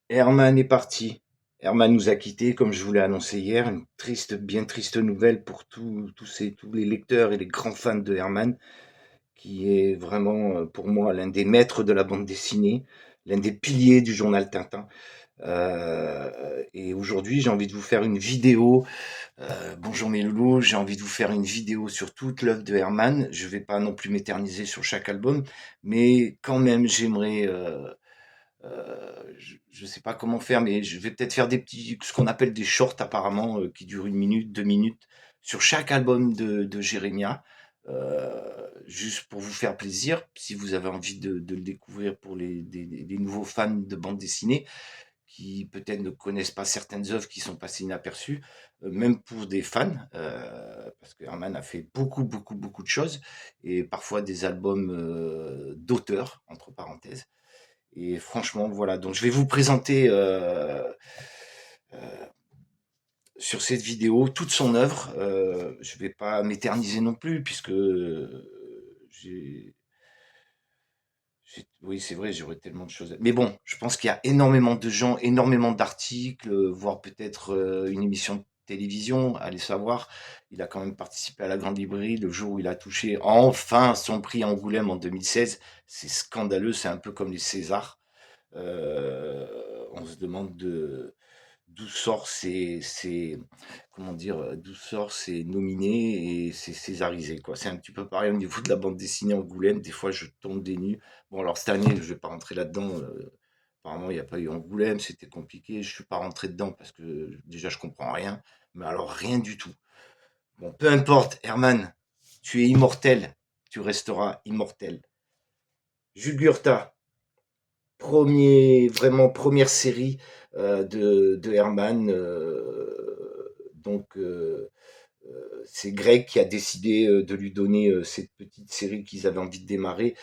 Herman est parti. Herman nous a quittés, comme je vous l'ai annoncé hier. Une triste, bien triste nouvelle pour tous les lecteurs et les grands fans de Herman, qui est vraiment, pour moi, l'un des maîtres de la bande dessinée, l'un des piliers du journal Tintin. Et aujourd'hui, j'ai envie de vous faire une vidéo. Bonjour mes loulous, j'ai envie de vous faire une vidéo sur toute l'œuvre de Herman. Je vais pas non plus m'éterniser sur chaque album, mais quand même, j'aimerais je ne sais pas comment faire, mais je vais peut-être faire des petits, ce qu'on appelle des shorts apparemment, qui durent 1 minute, 2 minutes, sur chaque album de Jérémia, juste pour vous faire plaisir, si vous avez envie de le découvrir pour des nouveaux fans de bande dessinée, qui peut-être ne connaissent pas certaines œuvres qui sont passées inaperçues, même pour des fans, parce que Herman a fait beaucoup, beaucoup, beaucoup de choses, et parfois des albums d'auteurs, entre parenthèses. Et franchement, voilà. Donc, je vais vous présenter euh, sur cette vidéo toute son œuvre. Je vais pas m'éterniser non plus, puisque j'ai, oui, c'est vrai, j'aurais tellement de choses. Mais bon, je pense qu'il y a énormément de gens, énormément d'articles, voire peut-être une émission de télévision, allez savoir. Il a quand même participé à la Grande Librairie le jour où il a touché enfin son prix à Angoulême en 2016. C'est scandaleux, c'est un peu comme les Césars. On se demande d'où sort comment dire, d'où sort ces nominés et ces césarisés, quoi. C'est un petit peu pareil au niveau de la bande dessinée Angoulême. Des fois, je tombe des nues. Bon, alors cette année, je vais pas rentrer là-dedans. Apparemment, il n'y a pas eu Angoulême, c'était compliqué. Je suis pas rentré dedans parce que déjà, je comprends rien. Mais alors, rien du tout. Bon, peu importe, Herman, tu es immortel. Tu resteras immortel. Jugurtha, vraiment première série de Herman. C'est Greg qui a décidé de lui donner cette petite série qu'ils avaient envie de démarrer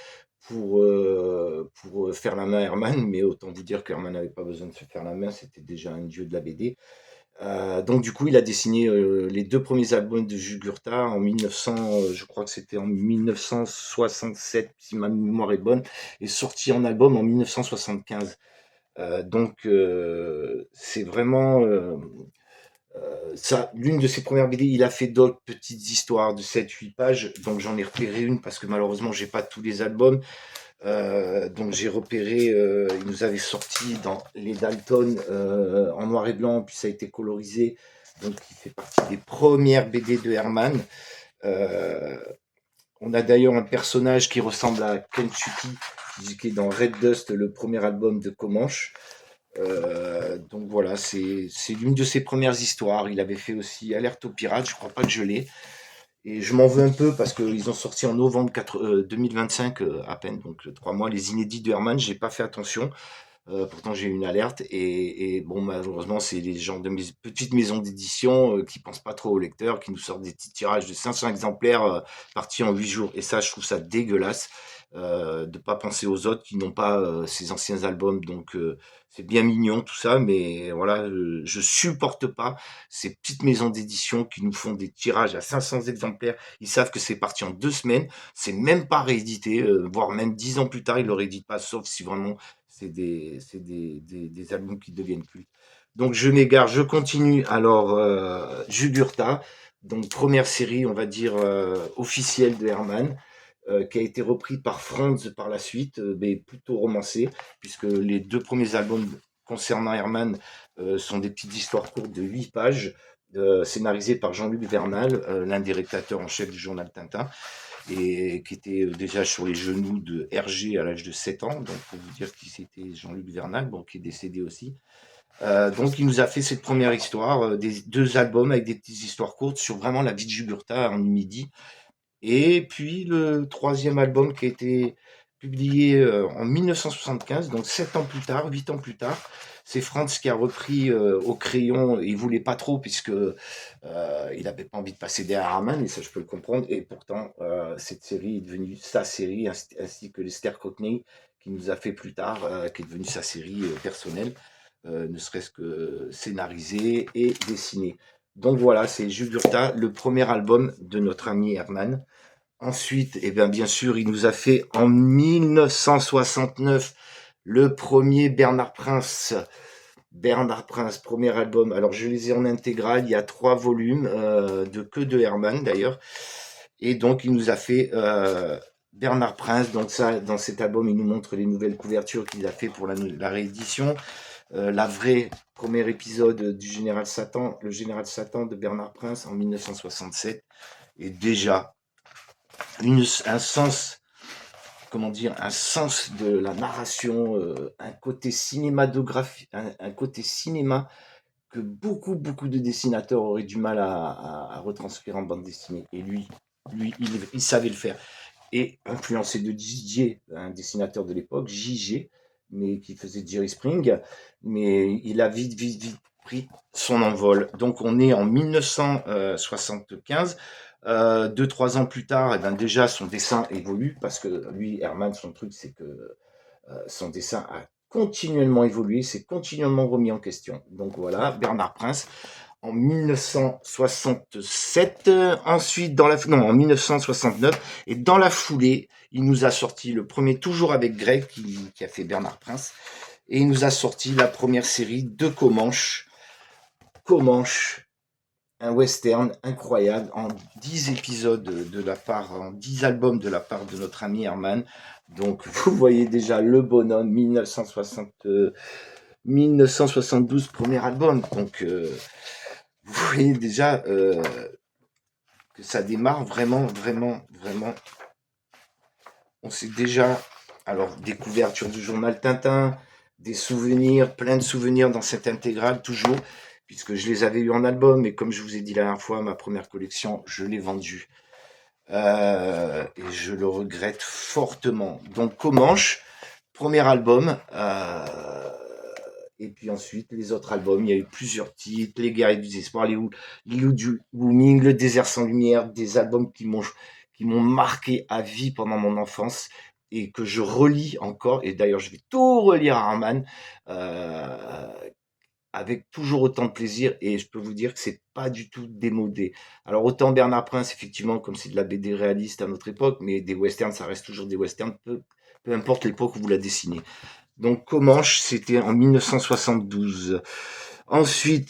pour faire la main à Herman, mais autant vous dire qu'Herman n'avait pas besoin de se faire la main, c'était déjà un dieu de la BD. Donc du coup, il a dessiné les deux premiers albums de Jugurtha en 1900, je crois que c'était en 1967, si ma mémoire est bonne, et sorti en album en 1975. C'est vraiment ça, l'une de ses premières BD. Il a fait d'autres petites histoires de 7 8 pages, donc j'en ai repéré une parce que malheureusement j'ai pas tous les albums. Donc j'ai repéré, il nous avait sorti dans les Dalton en noir et blanc, puis ça a été colorisé, donc il fait partie des premières BD de Herman. Euh, on a d'ailleurs un personnage qui ressemble à Kentucky, qui est dans Red Dust, le premier album de Comanche. Donc voilà, c'est l'une de ses premières histoires. Il avait fait aussi Alerte aux pirates, je crois pas que je l'ai. Et je m'en veux un peu parce qu'ils ont sorti en novembre 2025 à peine, donc 3 mois, les inédits de Herman, j'ai pas fait attention. Pourtant j'ai eu une alerte et bon malheureusement c'est les gens de mes petites maisons d'édition qui pensent pas trop aux lecteurs, qui nous sortent des petits tirages de 500 exemplaires partis en 8 jours. Et ça je trouve ça dégueulasse de pas penser aux autres qui n'ont pas ces anciens albums. Donc c'est bien mignon tout ça, mais voilà, je supporte pas ces petites maisons d'édition qui nous font des tirages à 500 exemplaires. Ils savent que c'est parti en 2 semaines, c'est même pas réédité, voire même 10 ans plus tard ils le rééditent pas, sauf si vraiment c'est des albums qui deviennent cultes. Donc je m'égare, je continue. Alors, Jugurtha, donc première série, on va dire, officielle de Herman, qui a été repris par Franz par la suite, mais plutôt romancée, puisque les deux premiers albums concernant Herman sont des petites histoires courtes de 8 pages, scénarisées par Jean-Luc Vernal, l'un des rédacteurs en chef du journal Tintin, et qui était déjà sur les genoux de Hergé à l'âge de 7 ans, donc pour vous dire qui c'était Jean-Luc Vernal, bon, qui est décédé aussi. Donc il nous a fait cette première histoire, des deux albums avec des petites histoires courtes sur vraiment la vie de Jugurtha en midi. Et puis le troisième album qui a été publié en 1975, donc 7 ans plus tard, 8 ans plus tard, c'est Franz qui a repris au crayon. Il voulait pas trop puisque il n'avait pas envie de passer derrière Harman, et ça je peux le comprendre. Et pourtant, cette série est devenue sa série, ainsi que l'Esther Cockney qui nous a fait plus tard, qui est devenue sa série personnelle, ne serait-ce que scénarisée et dessinée. Donc voilà, c'est Jugurtha, le premier album de notre ami Herman. Ensuite, eh bien sûr, il nous a fait en 1969 le premier Bernard Prince. Bernard Prince, premier album. Alors, je les ai en intégrale. Il y a 3 volumes de Herman d'ailleurs. Et donc, il nous a fait Bernard Prince. Donc, ça, dans cet album, il nous montre les nouvelles couvertures qu'il a fait pour la réédition. La vraie premier épisode du Général Satan, le Général Satan de Bernard Prince en 1967. Et déjà, un sens, comment dire, un sens de la narration, un côté cinématographique, un côté cinéma que beaucoup de dessinateurs auraient du mal à retranscrire en bande dessinée. Et lui il savait le faire. Et influencé de Didier, un dessinateur de l'époque, JG, mais qui faisait Jerry Spring, mais il a vite pris son envol. Donc on est en 1975. 2-3 ans plus tard, et ben déjà son dessin évolue parce que lui, Herman, son truc, c'est que son dessin a continuellement évolué, s'est continuellement remis en question. Donc voilà, Bernard Prince en 1967, ensuite en 1969, et dans la foulée, il nous a sorti le premier, toujours avec Greg qui a fait Bernard Prince, et il nous a sorti la première série de Comanche, un western incroyable en 10 épisodes en 10 albums de la part de notre ami Herman. Donc vous voyez déjà le bonhomme 1972 premier album. Donc vous voyez déjà que ça démarre vraiment. On sait déjà, alors des couvertures du journal Tintin, des souvenirs, plein de souvenirs dans cette intégrale toujours, puisque je les avais eu en album, et comme je vous ai dit la dernière fois, ma première collection, je l'ai vendue. Et je le regrette fortement. Donc Comanche, premier album, et puis ensuite les autres albums, il y a eu plusieurs titres, Les Guerriers du Désespoir, les du Booming, Le Désert sans lumière, des albums qui m'ont marqué à vie pendant mon enfance et que je relis encore. Et d'ailleurs, je vais tout relire à Arman avec toujours autant de plaisir, et je peux vous dire que c'est pas du tout démodé. Alors autant Bernard Prince, effectivement, comme c'est de la BD réaliste à notre époque, mais des westerns, ça reste toujours des westerns, peu importe l'époque où vous la dessinez. Donc Comanche, c'était en 1972. Ensuite,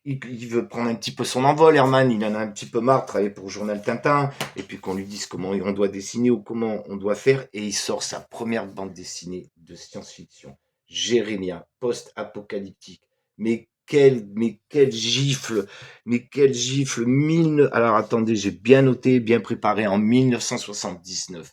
il veut prendre un petit peu son envol, Herman, il en a un petit peu marre de travailler pour le journal Tintin, et puis qu'on lui dise comment on doit dessiner ou comment on doit faire, et il sort sa première bande dessinée de science-fiction, Jérémia, post-apocalyptique. Mais quelle gifle, alors attendez, j'ai bien noté, bien préparé, en 1979.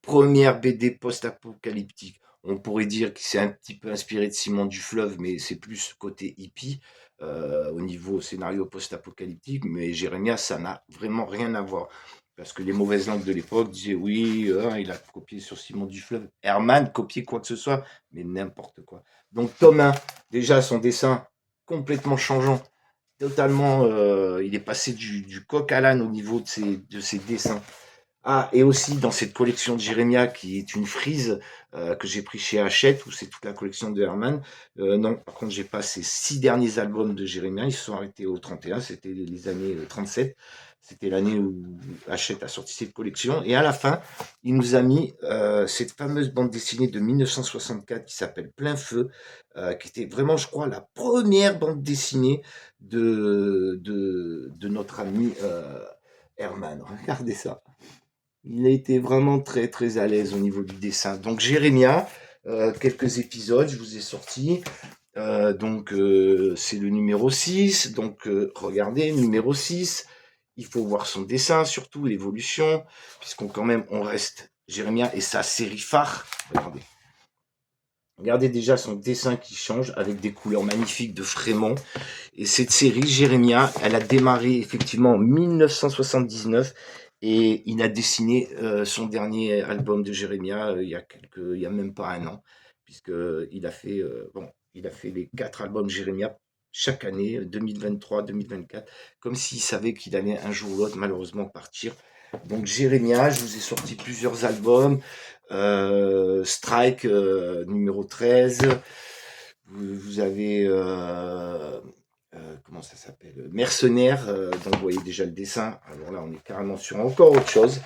Première BD post-apocalyptique. On pourrait dire qu'il s'est un petit peu inspiré de Simon du Fleuve, mais c'est plus côté hippie au niveau scénario post-apocalyptique. Mais Jérémia, ça n'a vraiment rien à voir. Parce que les mauvaises langues de l'époque disaient oui, il a copié sur Simon du Fleuve. Herman copiait quoi que ce soit, mais n'importe quoi. Donc tome 1, déjà son dessin complètement changeant. Totalement, il est passé du coq à l'âne au niveau de ses dessins. Ah, et aussi dans cette collection de Jérémia, qui est une frise que j'ai pris chez Hachette, où c'est toute la collection de Herman. Non, par contre, j'ai pas ces 6 derniers albums de Jérémia, ils se sont arrêtés au 31, c'était les années 37. C'était l'année où Hachette a sorti cette collection. Et à la fin, il nous a mis cette fameuse bande dessinée de 1964 qui s'appelle Plein Feu, qui était vraiment, je crois, la première bande dessinée de notre ami Herman. Regardez ça. Il a été vraiment très à l'aise au niveau du dessin. Donc Jérémia, quelques épisodes, je vous ai sorti. C'est le numéro 6. Donc regardez, numéro 6. Il faut voir son dessin, surtout l'évolution, puisqu'on quand même, on reste Jérémia et sa série phare. Regardez. Regardez déjà son dessin qui change avec des couleurs magnifiques de Frémont. Et cette série, Jérémia, elle a démarré effectivement en 1979 et il a dessiné son dernier album de Jérémia il y a même pas un an, puisque il a fait les 4 albums Jérémia chaque année, 2023, 2024, comme s'il savait qu'il allait un jour ou l'autre malheureusement partir. Donc Jérémia, je vous ai sorti plusieurs albums. Strike numéro 13. Vous avez comment ça s'appelle, Mercenaire, donc vous voyez déjà le dessin. Alors là, on est carrément sur encore autre chose.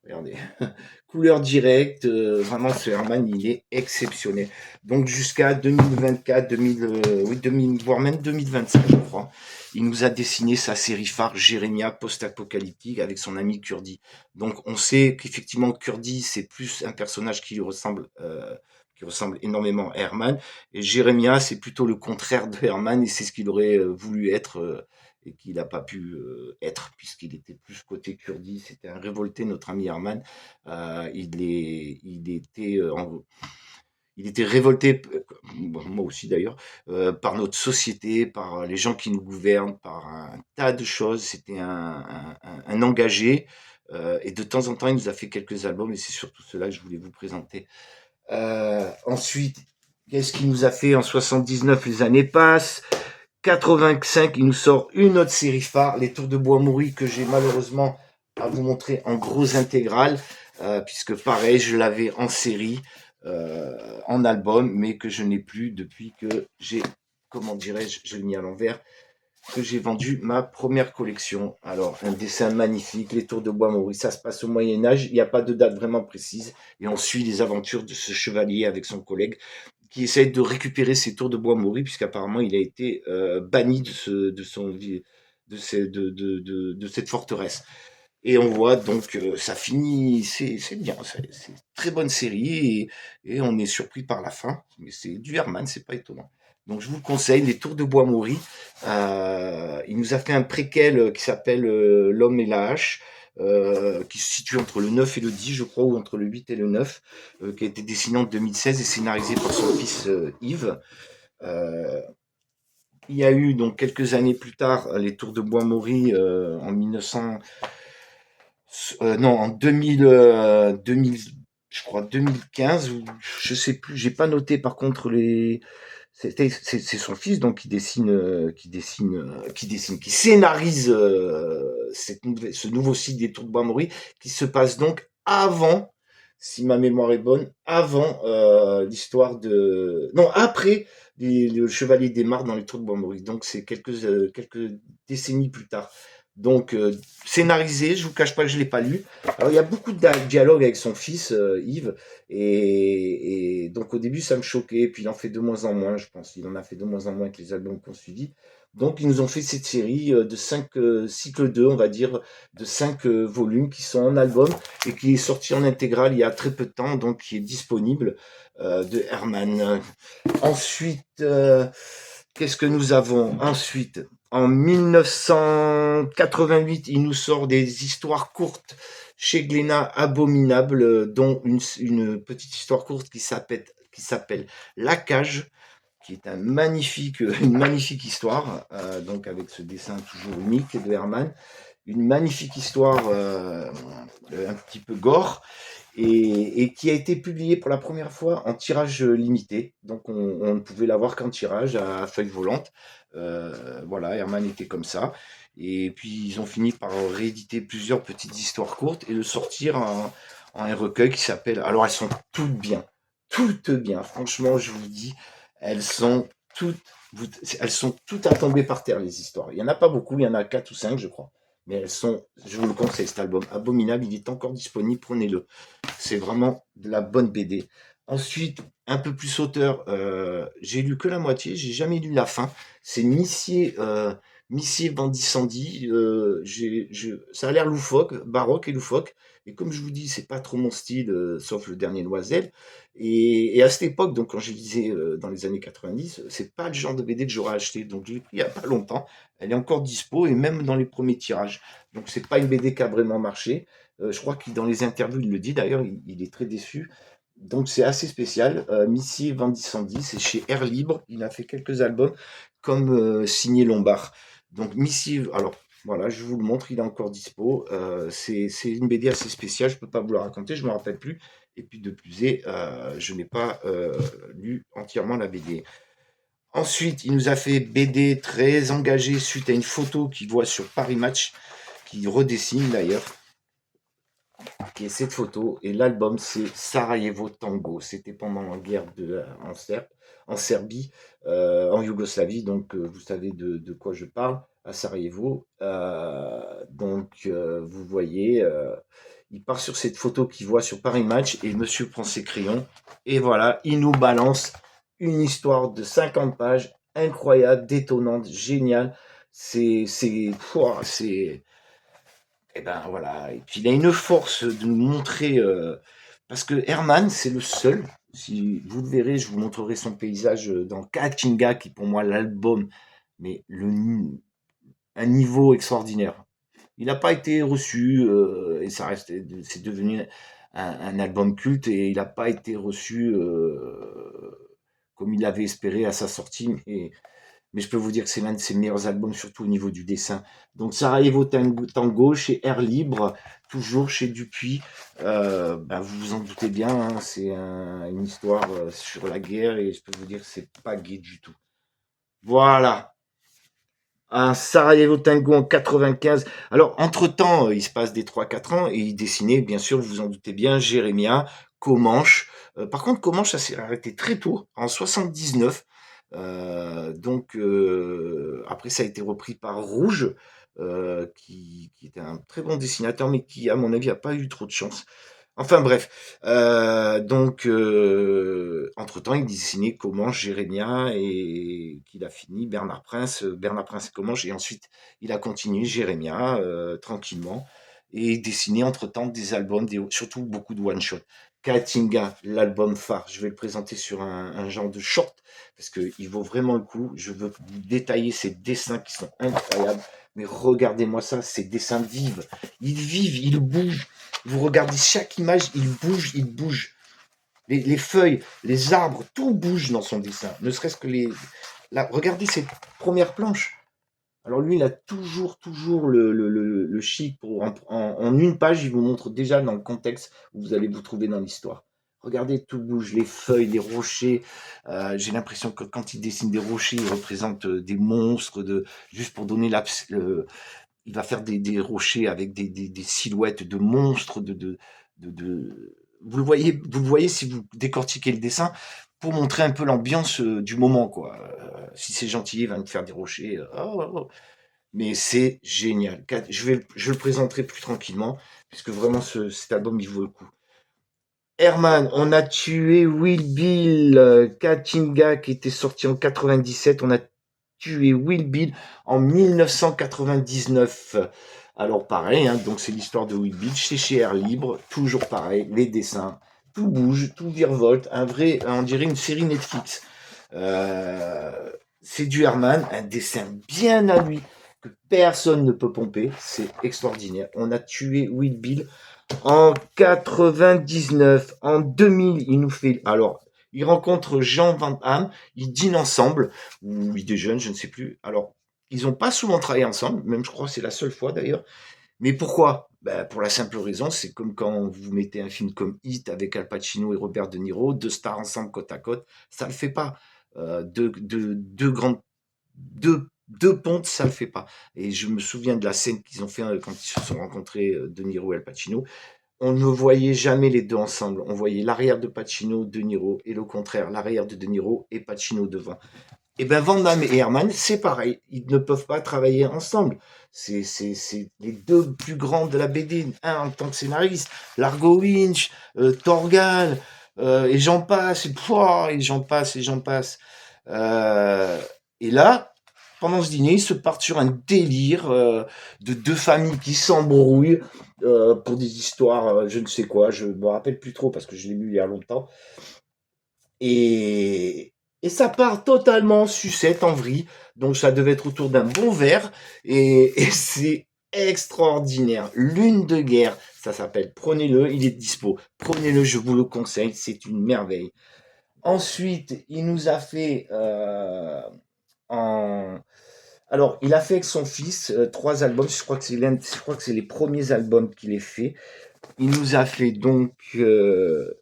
Regardez, couleur directe, vraiment ce Herman, il est exceptionnel. Donc jusqu'à 2024, 2000, oui, 2000, voire même 2025, je crois. Il nous a dessiné sa série phare Jérémia post-apocalyptique avec son ami Kurdi. Donc on sait qu'effectivement Kurdi, c'est plus un personnage qui ressemble énormément à Herman. Et Jérémia, c'est plutôt le contraire de Herman et c'est ce qu'il aurait voulu être. Et qu'il n'a pas pu être, puisqu'il était plus côté kurdi. C'était un révolté, notre ami Herman. Il était révolté, moi aussi d'ailleurs, par notre société, par les gens qui nous gouvernent, par un tas de choses. C'était un engagé. Et de temps en temps, il nous a fait quelques albums, et c'est surtout cela que je voulais vous présenter. Ensuite, qu'est-ce qu'il nous a fait en 79? Les années passent. 85, il nous sort une autre série phare, Les Tours de Bois-Maury, que j'ai malheureusement à vous montrer en gros intégrale, puisque pareil, je l'avais en série, en album, mais que je n'ai plus depuis que j'ai, comment dirais-je, je l'ai mis à l'envers, que j'ai vendu ma première collection. Alors, un dessin magnifique, Les Tours de Bois-Maury, ça se passe au Moyen-Âge, il n'y a pas de date vraiment précise, et on suit les aventures de ce chevalier avec son collègue qui essaie de récupérer ses tours de bois Maury, puisqu'apparemment il a été banni de cette forteresse. Et on voit donc ça finit, c'est bien, c'est une très bonne série et on est surpris par la fin. Mais c'est du Herman, c'est pas étonnant. Donc je vous le conseille, Les Tours de Bois Maury. Il nous a fait un préquel qui s'appelle L'Homme et la hache, qui se situe entre le 9 et le 10, je crois, ou entre le 8 et le 9, qui a été dessiné en 2016 et scénarisé par son fils Yves. Euh, il y a eu donc quelques années plus tard Les Tours de Bois Maury en 1900, non, en 2000, 2000, je crois 2015, ou je sais plus, j'ai pas noté par contre c'est son fils donc qui scénarise ce nouveau site des Tours de Bois-Maury qui se passe donc avant, si ma mémoire est bonne, avant l'histoire de, non après le Chevalier des Mares dans les Tours de Bois-Maury. Donc c'est quelques décennies plus tard. Donc scénarisé, je vous cache pas que je l'ai pas lu. Alors il y a beaucoup de dialogues avec son fils Yves et donc au début ça me choquait, puis il en fait de moins en moins, je pense. Il en a fait de moins en moins avec les albums qu'on suivi. Donc ils nous ont fait cette série de 5 cycles 2, on va dire, de 5 volumes qui sont en album et qui est sorti en intégrale il y a très peu de temps, donc qui est disponible de Herman. Ensuite, qu'est-ce que nous avons ensuite? En 1988, il nous sort des histoires courtes chez Glénat abominables, dont une petite histoire courte qui s'appelle La Cage, qui est une magnifique histoire, donc avec ce dessin toujours unique de Herman, une magnifique histoire un petit peu gore, et qui a été publié pour la première fois en tirage limité. Donc on ne pouvait l'avoir qu'en tirage à feuille volante. Voilà, Herman était comme ça. Et puis ils ont fini par rééditer plusieurs petites histoires courtes et le sortir en un recueil qui s'appelle. Alors elles sont toutes bien. Franchement, je vous dis, elles sont toutes, elles sont toutes à tomber par terre les histoires. Il y en a pas beaucoup, il y en a 4 ou 5 je crois. Mais elles sont, je vous le conseille, cet album abominable, il est encore disponible, prenez-le. C'est vraiment de la bonne BD. Ensuite, un peu plus auteur, j'ai lu que la moitié, j'ai jamais lu la fin. C'est Missier Vandisandi. Ça a l'air loufoque, baroque et loufoque. Et comme je vous dis, c'est pas trop mon style, sauf le dernier Loisel. Et à cette époque, donc quand je lisais dans les années 90, c'est pas le genre de BD que j'aurais acheté. Donc je l'ai pris il y a pas longtemps. Elle est encore dispo et même dans les premiers tirages. Donc c'est pas une BD qui a vraiment marché. Je crois qu'il dans les interviews, il le dit d'ailleurs, il est très déçu. Donc c'est assez spécial. Missy Vandisandi, c'est chez Air Libre. Il a fait quelques albums comme signé Lombard. Donc Missy, alors voilà, je vous le montre, il est encore dispo. C'est une BD assez spéciale, je ne peux pas vous la raconter, je ne me rappelle plus. Et puis de plus est, je n'ai pas lu entièrement la BD. Ensuite, il nous a fait BD très engagé suite à une photo qu'il voit sur Paris Match, qui redessine d'ailleurs qui est cette photo. Et l'album, c'est Sarajevo Tango. C'était pendant la guerre en Serbie, en Yougoslavie. Donc, vous savez de quoi je parle, à Sarajevo. Donc, vous voyez, il part sur cette photo qu'il voit sur Paris Match et monsieur prend ses crayons et voilà, il nous balance une histoire de 50 pages incroyable, détonnante, géniale. Pouah, et ben voilà. Et puis il a une force de nous montrer, parce que Herman, c'est le seul. Si vous le verrez, je vous montrerai son paysage dans Katinga, qui est pour moi l'album, mais un niveau extraordinaire. Il n'a pas été reçu, et ça reste, c'est devenu un album culte, et il n'a pas été reçu comme il l'avait espéré à sa sortie. Mais je peux vous dire que c'est l'un de ses meilleurs albums, surtout au niveau du dessin. Donc Sarajevo Tango chez Air Libre, toujours chez Dupuis. Ben, vous vous en doutez bien, hein, c'est une histoire sur la guerre, et je peux vous dire que c'est pas gai du tout. Voilà. Un Sarajevo Tango en 95. Alors, entre-temps, il se passe des 3-4 ans et il dessinait, bien sûr, vous vous en doutez bien, Jérémia, Comanche. Par contre, Comanche, ça s'est arrêté très tôt, en 79. Donc, après, ça a été repris par Rouge, qui était un très bon dessinateur, mais qui, à mon avis, n'a pas eu trop de chance. Enfin bref, donc entre-temps, il dessinait Comanche, Jérémia et qu'il a fini Bernard Prince et Comanche et ensuite il a continué Jérémia tranquillement et il dessinait entre-temps des albums, surtout beaucoup de one-shot. Katinga, l'album phare, je vais le présenter sur un genre de short parce qu'il vaut vraiment le coup. Je veux vous détailler ces dessins qui sont incroyables, mais regardez-moi ça, ces dessins vivent, ils bougent. Vous regardez chaque image, il bouge, il bouge. Les feuilles, les arbres, tout bouge dans son dessin. Ne serait-ce que Là, regardez cette première planche. Alors lui, il a toujours le chic pour en une page, il vous montre déjà dans le contexte où vous allez vous trouver dans l'histoire. Regardez, tout bouge, les feuilles, les rochers. J'ai l'impression que quand il dessine des rochers, il représente des monstres, juste pour donner il va faire des rochers avec des silhouettes de monstres, vous le voyez si vous décortiquez le dessin, pour montrer un peu l'ambiance du moment, quoi. Si c'est gentil, il va nous faire des rochers. Mais c'est génial. Je le présenterai plus tranquillement, puisque vraiment cet album, il vaut le coup. Herman, on a tué Will Bill, Katinga, qui était sorti en 97. On a tué Will Bill en 1999. Alors pareil, hein, donc c'est l'histoire de Will Bill, c'est chez Air Libre, toujours pareil, les dessins, tout bouge, tout virevolte, on dirait une série Netflix. Euh, c'est du Herman, un dessin bien à lui, que personne ne peut pomper, c'est extraordinaire. On a tué Will Bill en 99, en 2000, il nous fait. Alors, il rencontre Jean Van Damme, ils dînent ensemble, ou ils déjeunent, je ne sais plus. Alors, ils n'ont pas souvent travaillé ensemble, même je crois que c'est la seule fois d'ailleurs. Mais pourquoi? Ben, pour la simple raison, c'est comme quand vous mettez un film comme Hit avec Al Pacino et Robert De Niro, deux stars ensemble côte à côte, ça le fait pas. Deux pontes, ça le fait pas. Et je me souviens de la scène qu'ils ont fait quand ils se sont rencontrés, De Niro et Al Pacino. On ne voyait jamais les deux ensemble. On voyait l'arrière de Pacino, De Niro, et le contraire, l'arrière de Niro et Pacino devant. Et ben Van Damme et Herman, c'est pareil. Ils ne peuvent pas travailler ensemble. C'est les deux plus grands de la BD. Un en tant que scénariste, Largo Winch, Torgal, et j'en passe, et j'en passe, et j'en passe. Euh, et là, pendant ce dîner, ils se partent sur un délire de deux familles qui s'embrouillent pour des histoires, je ne sais quoi, je me rappelle plus trop parce que je l'ai lu il y a longtemps. Et, et ça part totalement en sucette, en vrille. Donc ça devait être autour d'un bon verre. Et c'est extraordinaire. Lune de guerre, ça s'appelle. Prenez-le, il est dispo. Prenez-le, je vous le conseille, c'est une merveille. Ensuite, il nous a fait en... Alors, il a fait avec son fils 3 albums. Je crois que c'est les premiers albums qu'il ait fait. Il nous a fait donc,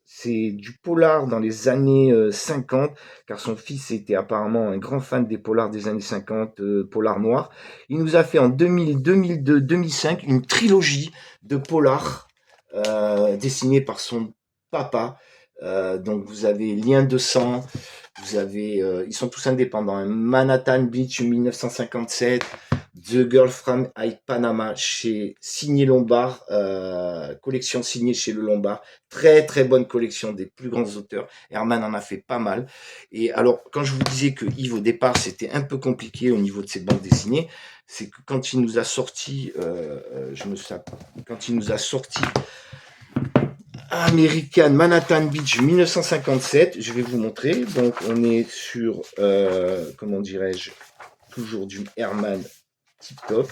c'est du polar dans les années 50, car son fils était apparemment un grand fan des polars des années 50, polar noir. Il nous a fait en 2000, 2002, 2005 une trilogie de polars dessinée par son papa. Donc vous avez Lien de sang, vous avez, ils sont tous indépendants, hein. Manhattan Beach 1957, The Girl from Panama chez Signé Lombard, collection signée chez le Lombard. Très très bonne collection des plus grands auteurs. Herman en a fait pas mal. Et alors, quand je vous disais que Yves, au départ, c'était un peu compliqué au niveau de ses bandes dessinées, c'est que quand il nous a sorti, quand il nous a sorti American Manhattan Beach 1957, je vais vous montrer. Donc, on est sur, comment dirais-je, toujours du Herman tip top.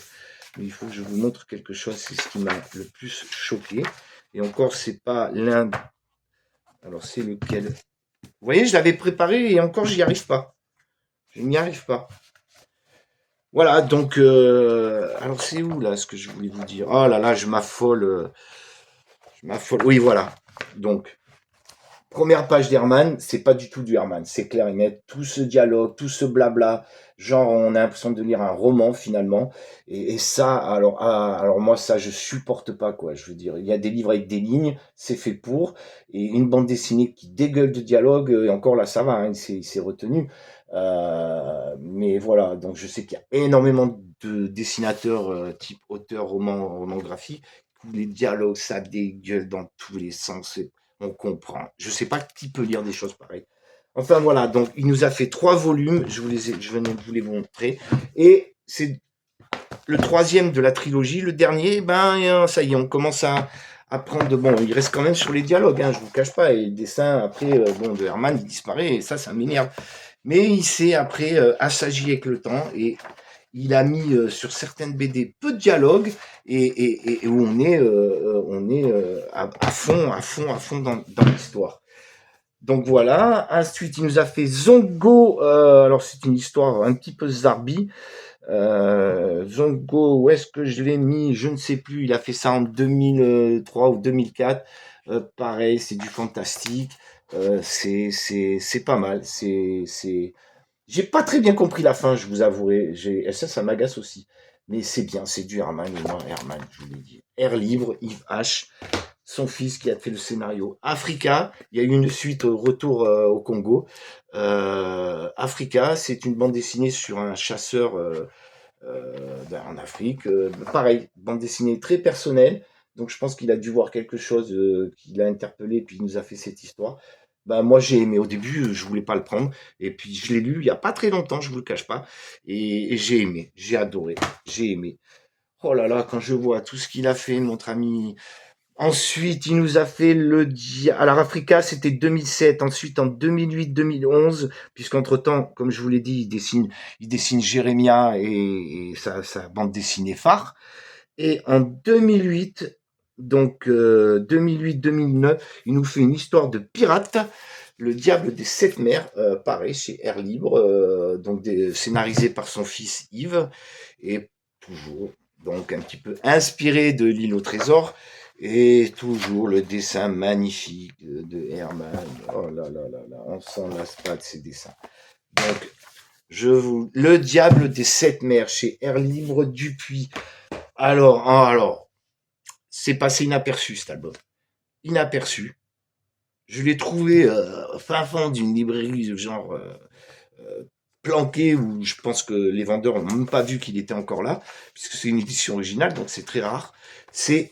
Mais il faut que je vous montre quelque chose, c'est ce qui m'a le plus choqué. Et encore, c'est pas l'un. Alors, c'est lequel? Vous voyez, je l'avais préparé et encore, j'y arrive pas. Je n'y arrive pas. Voilà, donc, alors c'est où là ce que je voulais vous dire? Oh là là, je m'affole. Je m'affole. Oui, voilà. Donc, première page d'Herman, c'est pas du tout du Herman, c'est clair et net. Tout ce dialogue, tout ce blabla, genre on a l'impression de lire un roman finalement. Et ça, alors moi ça je supporte pas quoi. Je veux dire, il y a des livres avec des lignes, c'est fait pour, et une bande dessinée qui dégueule de dialogue. Et encore là ça va, hein, c'est retenu. Mais voilà, donc je sais qu'il y a énormément de dessinateurs type auteur, roman graphique, où les dialogues ça dégueule dans tous les sens. On comprend. Je sais pas qui peut lire des choses pareilles. Enfin voilà, donc il nous a fait 3 volumes, je venais de vous les montrer, et c'est le troisième de la trilogie. Le dernier, ben ça y est, on commence à prendre. Bon, il reste quand même sur les dialogues, hein, je vous cache pas, et le dessin après, bon, de Herman, il disparaît, et ça m'énerve. Mais il s'est après assagi avec le temps, et il a mis sur certaines BD peu de dialogue, et où on est à fond dans l'histoire. Donc voilà. Ensuite, il nous a fait Zongo. Alors c'est une histoire un petit peu zarbi. Zongo, où est-ce que je l'ai mis? Je ne sais plus. Il a fait ça en 2003 ou 2004. Pareil, c'est du fantastique. C'est pas mal. J'ai pas très bien compris la fin, je vous avouerai. Ça m'agace aussi. Mais c'est bien, c'est du Herman. Et moi, Herman, je vous l'ai dit. Air libre, Yves H. Son fils qui a fait le scénario. Africa, il y a eu une suite au retour au Congo. Africa, c'est une bande dessinée sur un chasseur en Afrique. Pareil, bande dessinée très personnelle. Donc je pense qu'il a dû voir quelque chose qui l'a interpellé, puis il nous a fait cette histoire. Ben, moi j'ai aimé. Au début, je voulais pas le prendre. Et puis je l'ai lu il y a pas très longtemps, je vous le cache pas. Et j'ai aimé, j'ai adoré, j'ai aimé. Oh là là, quand je vois tout ce qu'il a fait, notre ami. Ensuite, il nous a fait alors Africa, c'était 2007. Ensuite, en 2008-2011, puisqu'entre-temps, comme je vous l'ai dit, il dessine Jérémia et sa bande dessinée phare. Et en 2008, donc 2008-2009, il nous fait une histoire de pirate, Le Diable des Sept Mers, pareil, chez Air Libre, donc scénarisé par son fils Yves, et toujours, donc un petit peu inspiré de L'île au trésor, et toujours le dessin magnifique de Herman. Oh là là là là, on s'en lasse pas de ces dessins. Donc, Le Diable des Sept Mers, chez Air Libre Dupuis. Alors, c'est passé inaperçu cet album. Inaperçu. Je l'ai trouvé fin fond d'une librairie genre euh, planqué, où je pense que les vendeurs n'ont même pas vu qu'il était encore là, puisque c'est une édition originale, donc c'est très rare. C'est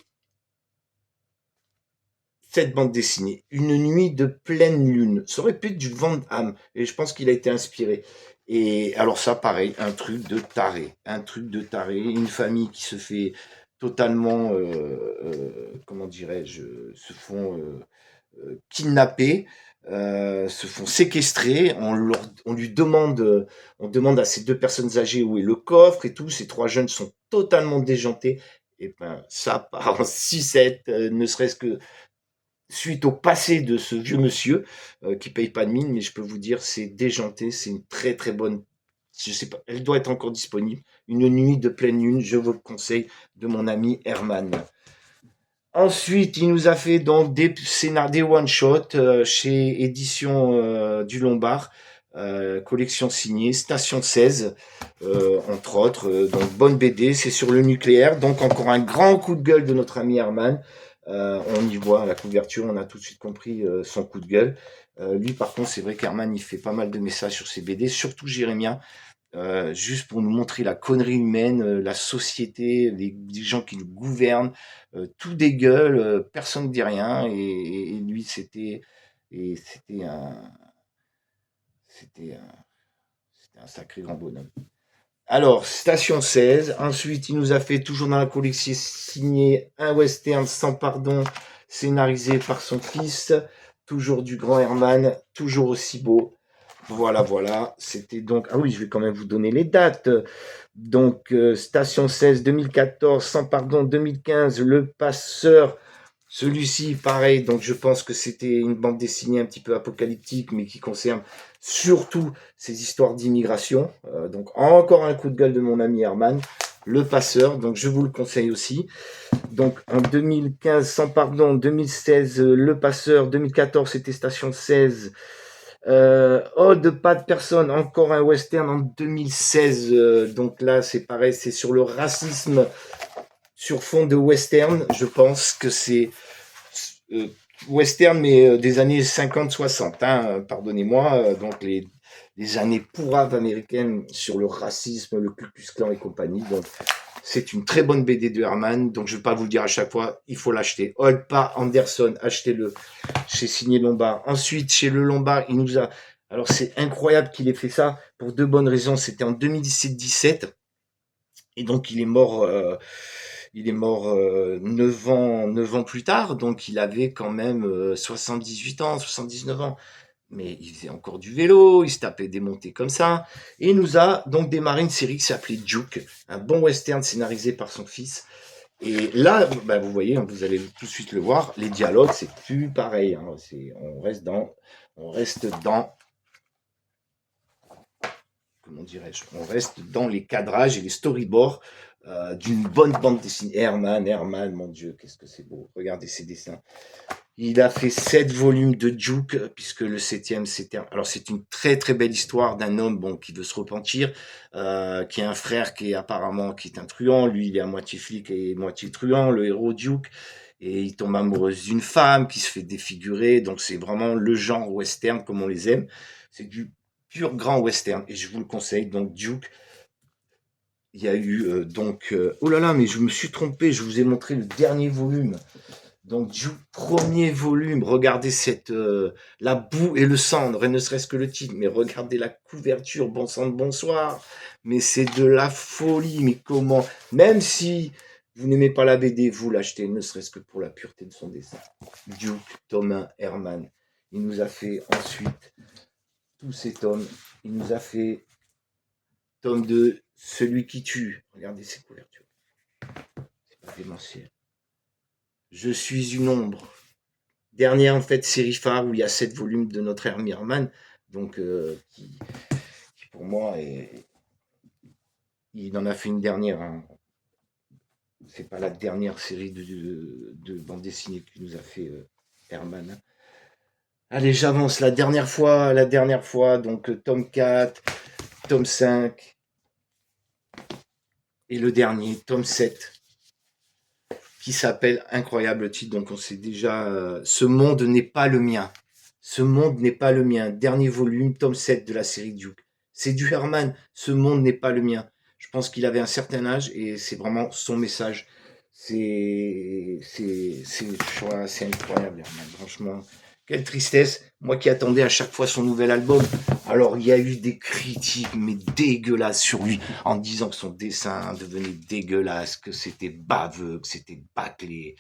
cette bande dessinée, Une nuit de pleine lune. Ça aurait pu être du Van Damme, et je pense qu'il a été inspiré. Et alors ça, pareil, un truc de taré. Un truc de taré. Une famille qui se fait totalement, comment dirais-je, se font kidnapper, se font séquestrer. On lui demande, on demande à ces 2 personnes âgées où est le coffre et tout. Ces 3 jeunes sont totalement déjantés. Et ben ça part en 6-7, ne serait-ce que suite au passé de ce vieux monsieur qui paye pas de mine, mais je peux vous dire, c'est déjanté, c'est une très très bonne. Je sais pas, elle doit être encore disponible. Une nuit de pleine lune, je vous le conseille, de mon ami Herman. Ensuite, il nous a fait donc des scénarios, des one-shots chez Édition du Lombard, collection signée, Station 16, entre autres. Donc, bonne BD, c'est sur le nucléaire. Donc, encore un grand coup de gueule de notre ami Herman. On y voit à la couverture, on a tout de suite compris son coup de gueule. Lui, par contre, c'est vrai qu'Herman, il fait pas mal de messages sur ses BD, surtout Jérémia. juste pour nous montrer la connerie humaine, la société, les gens qui nous gouvernent, tout dégueule, personne ne dit rien, et lui et c'était un, c'était un sacré grand bonhomme. Alors, Station 16. Ensuite, il nous a fait, toujours dans la collection, signé un western sans pardon, scénarisé par son fils. Toujours du grand Herman, toujours aussi beau. Voilà, voilà. C'était donc. Ah oui, je vais quand même vous donner les dates. Donc, Station 16, 2014, sans pardon, 2015, Le Passeur. Celui-ci, pareil, donc je pense que c'était une bande dessinée un petit peu apocalyptique, mais qui concerne surtout ces histoires d'immigration. Donc encore un coup de gueule de mon ami Herman, Le Passeur, donc je vous le conseille aussi. Donc en 2015, sans pardon, 2016, Le Passeur, 2014, c'était Station 16. Oh, de pas de personne, encore un western en 2016. Donc là, c'est pareil, c'est sur le racisme sur fond de western. Je pense que c'est euh, western, mais des années 50-60, hein, pardonnez-moi, donc les années pourraves américaines sur le racisme, le Ku Klux Klan et compagnie. Donc, c'est une très bonne BD de Herman, donc je ne vais pas vous le dire à chaque fois, il faut l'acheter. Olpa Anderson, achetez-le chez Signé Lombard. Ensuite, chez Le Lombard, il nous a... Alors, c'est incroyable qu'il ait fait ça pour deux bonnes raisons. C'était en 2017-17, et donc il est mort 9 ans plus tard, donc il avait quand même 78 ans, 79 ans. Mais il faisait encore du vélo, il se tapait des montées comme ça. Et il nous a donc démarré une série qui s'appelait Duke, un bon western scénarisé par son fils. Et là, bah, vous voyez, vous allez tout de suite le voir, les dialogues, c'est plus pareil. Hein, on reste dans, comment dirais-je, on reste dans les cadrages et les storyboards d'une bonne bande dessinée. Herman, mon Dieu, qu'est-ce que c'est beau. Regardez ces dessins. Il a fait 7 volumes de Duke, puisque le septième, c'était... Alors, c'est une très, très belle histoire d'un homme bon, qui veut se repentir, qui a un frère qui est apparemment qui est un truand. Lui, il est à moitié flic et moitié truand, le héros Duke. Et il tombe amoureux d'une femme qui se fait défigurer. Donc, c'est vraiment le genre western comme on les aime. C'est du pur grand western. Et je vous le conseille. Donc, Duke, il y a eu oh là là, mais je me suis trompé. Je vous ai montré le dernier volume. Donc du premier volume, regardez la boue et le cendre, et ne serait-ce que le titre, mais regardez la couverture, bon sang de bonsoir, mais c'est de la folie, mais comment, même si vous n'aimez pas la BD, vous l'achetez, ne serait-ce que pour la pureté de son dessin. Duke, Thomas Herman, il nous a fait ensuite tous ces tomes, il nous a fait tome 2, Celui qui tue, regardez ces couvertures, c'est pas démentiel. Je suis une ombre, dernière en fait série phare où il y a 7 volumes de notre Hermie Herman, donc qui pour moi il en a fait une dernière. Hein. C'est pas la dernière série de bande dessinée qu'il nous a fait Herman. Hein. Allez, j'avance la dernière fois, donc tome 4, tome 5 et le dernier, tome 7, qui s'appelle Incroyable titre. Donc on sait déjà, Ce monde n'est pas le mien. Ce monde n'est pas le mien. Dernier volume, tome 7 de la série Duke. C'est du Herman. Ce monde n'est pas le mien. Je pense qu'il avait un certain âge et c'est vraiment son message. C'est incroyable, Herman. Franchement, quelle tristesse. Moi qui attendais à chaque fois son nouvel album. Alors, il y a eu des critiques, mais dégueulasses sur lui, en disant que son dessin devenait dégueulasse, que c'était baveux, que c'était bâclé.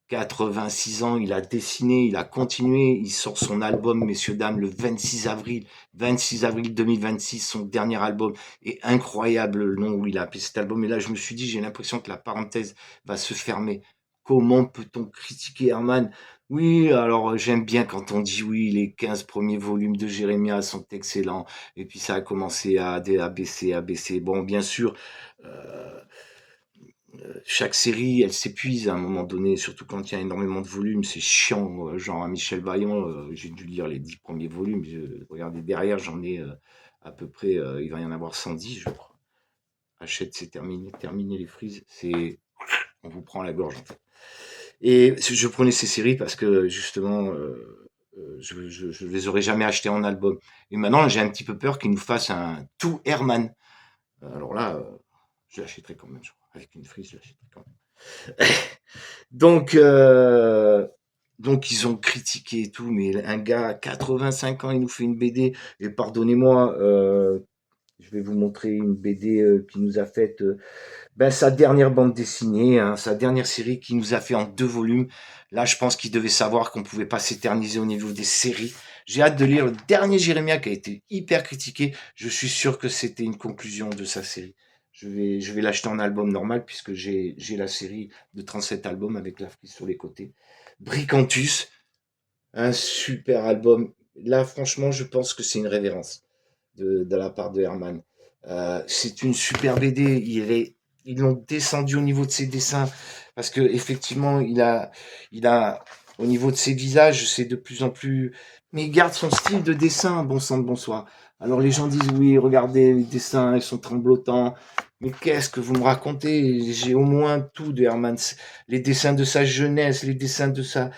86 ans, il a dessiné, il a continué, il sort son album, messieurs, dames, le 26 avril 2026, son dernier album, et incroyable le nom où il a appelé cet album, et là je me suis dit, j'ai l'impression que la parenthèse va se fermer. Comment peut-on critiquer Herman? Oui, alors j'aime bien quand on dit oui, les 15 premiers volumes de Jérémia sont excellents, et puis ça a commencé à baisser. Bon, bien sûr, euh, chaque série, elle s'épuise à un moment donné, surtout quand il y a énormément de volumes, c'est chiant. Genre à Michel Vaillant, j'ai dû lire les 10 premiers volumes. Regardez derrière, j'en ai à peu près, il va y en avoir 110, je crois. Achète, c'est terminé. Terminer les frises, on vous prend la gorge en fait. Et je prenais ces séries parce que justement, je les aurais jamais achetés en album. Et maintenant, j'ai un petit peu peur qu'ils nous fassent un tout Herman. Alors là, je l'achèterai quand même, je crois. Avec une frise, je l'achèterai quand même. Donc, donc ils ont critiqué et tout, mais un gars à 85 ans, il nous fait une BD. Et pardonnez-moi, je vais vous montrer une BD qu'il nous a faite. Ben, sa dernière bande dessinée, hein, sa dernière série qu'il nous a fait en 2 volumes. Là, je pense qu'il devait savoir qu'on pouvait pas s'éterniser au niveau des séries. J'ai hâte de lire le dernier Jérémia qui a été hyper critiqué. Je suis sûr que c'était une conclusion de sa série. Je vais l'acheter en album normal puisque j'ai la série de 37 albums avec la frise sur les côtés. Bricantus, un super album. Là, franchement, je pense que c'est une révérence de la part de Herman. C'est une super BD. Ils l'ont descendu au niveau de ses dessins parce que effectivement, il a, au niveau de ses visages, c'est de plus en plus. Mais il garde son style de dessin, bon sang de bonsoir. Alors les gens disent oui, regardez les dessins, ils sont tremblotants. Mais qu'est-ce que vous me racontez? J'ai au moins tout de Herman. Les dessins de sa jeunesse, les dessins de sa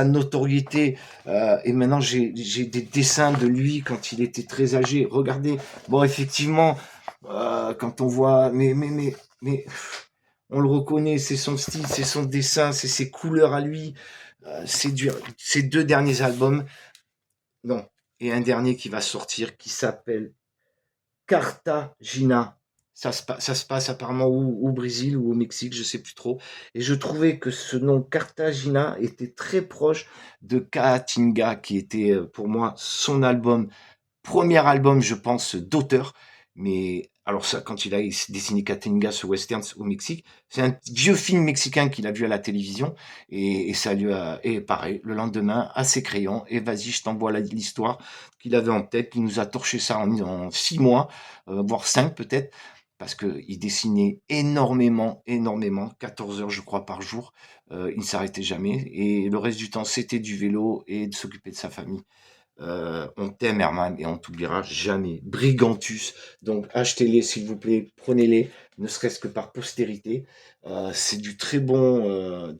notoriété. Et maintenant, j'ai des dessins de lui quand il était très âgé. Regardez, bon, effectivement, quand on voit, mais, on le reconnaît, c'est son style, c'est son dessin, c'est ses couleurs à lui. C'est dur. Ces 2 derniers albums, non. Et un dernier qui va sortir qui s'appelle Cartagena. Ça se passe apparemment au Brésil ou au Mexique, je sais plus trop. Et je trouvais que ce nom Cartagena était très proche de Caatinga, qui était pour moi son album, premier album, je pense, d'auteur. Mais alors ça, quand il a dessiné Caatinga sur Westerns au Mexique, c'est un vieux film mexicain qu'il a vu à la télévision. Et ça lui a... Et pareil, le lendemain, à ses crayons, et vas-y, je t'envoie l'histoire qu'il avait en tête. Il nous a torché ça en 6 mois, voire 5 peut-être, parce qu'il dessinait énormément, énormément, 14 heures je crois par jour. Il ne s'arrêtait jamais. Et le reste du temps, c'était du vélo et de s'occuper de sa famille. On t'aime Herman et on t'oubliera jamais. Brigantus, donc achetez-les s'il vous plaît, prenez-les, ne serait-ce que par postérité. C'est du très bon,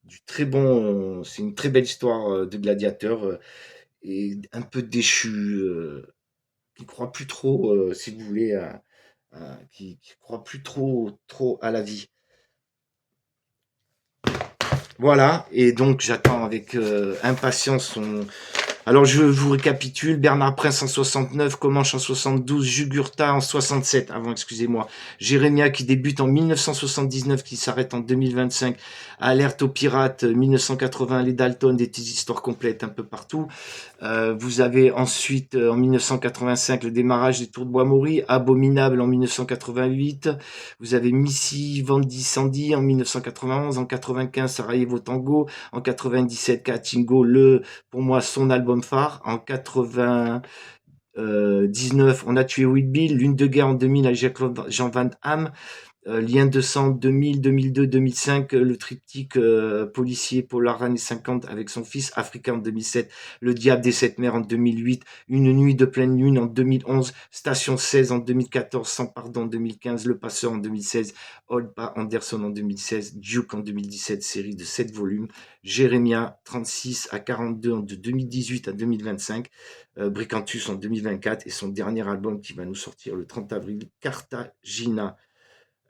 du très bon, c'est une très belle histoire de gladiateur et un peu déchu, qui croit plus trop, si vous voulez, qui croit plus trop à la vie. Voilà, et donc j'attends avec impatience son, alors je vous récapitule, Bernard Prince en 69, Comanche en 72, Jugurtha en 67, avant excusez-moi, Jérémia qui débute en 1979, qui s'arrête en 2025, Alerte aux pirates 1980, les Dalton, des petites histoires complètes un peu partout. Vous avez ensuite en 1985 le démarrage des Tours de Bois-Maury, Abominable en 1988, vous avez Missy Vandy Sandy en 1991, en 95 Sarajevo Tango, en 97 Katingo, pour moi son album phare, en 99 On a tué Will Bill, Lune de guerre en 2000 avec Jean Van Hamme, Lien de sang 2000, 2002, 2005, le triptyque policier Polar années 50 avec son fils, Africain en 2007, Le Diable des Sept Mers en 2008, Une nuit de pleine lune en 2011, Station 16 en 2014, Sans pardon en 2015, Le Passeur en 2016, Old Pa Anderson en 2016, Duke en 2017, série de 7 volumes, Jérémia 36 à 42 de 2018 à 2025, Bricantus en 2024 et son dernier album qui va nous sortir le 30 avril, Cartagena.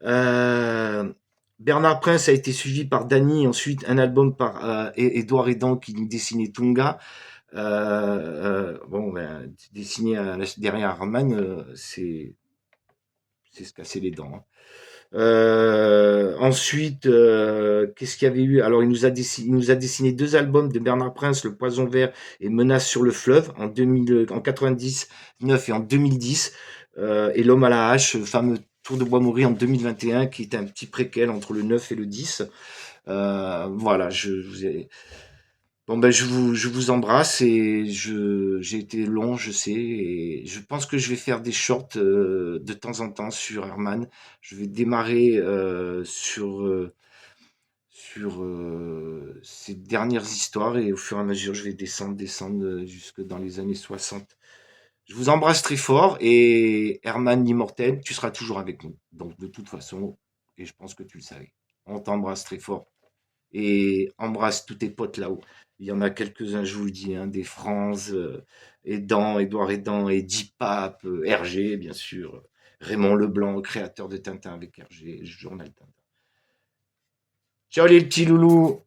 Euh, Bernard Prince a été suivi par Danny, ensuite un album par Edouard Edan qui dessinait Tunga. Bon, ben, dessiner derrière Arman, c'est se casser les dents, hein. Ensuite, qu'est-ce qu'il y avait eu? Alors, il nous a dessiné 2 albums de Bernard Prince, Le Poison Vert et Menace sur le fleuve en 2000, en 99 et en 2010. Et L'Homme à la hache, le fameux Tour de Bois-Maury en 2021, qui était un petit préquel entre le 9 et le 10. Voilà, bon ben je vous embrasse et j'ai été long, je sais, et je pense que je vais faire des shorts de temps en temps sur Herman. Je vais démarrer sur ces dernières histoires et au fur et à mesure je vais descendre jusque dans les années 60. Je vous embrasse très fort et Herman l'immortel, tu seras toujours avec nous. Donc de toute façon, et je pense que tu le savais. On t'embrasse très fort. et embrasse tous tes potes là-haut. Il y en a quelques-uns, je vous le dis, hein, des Franz, Édouard Edan, Eddie Pape, Hergé, bien sûr, Raymond Leblanc, créateur de Tintin avec Hergé, le journal Tintin. Ciao les petits loulous!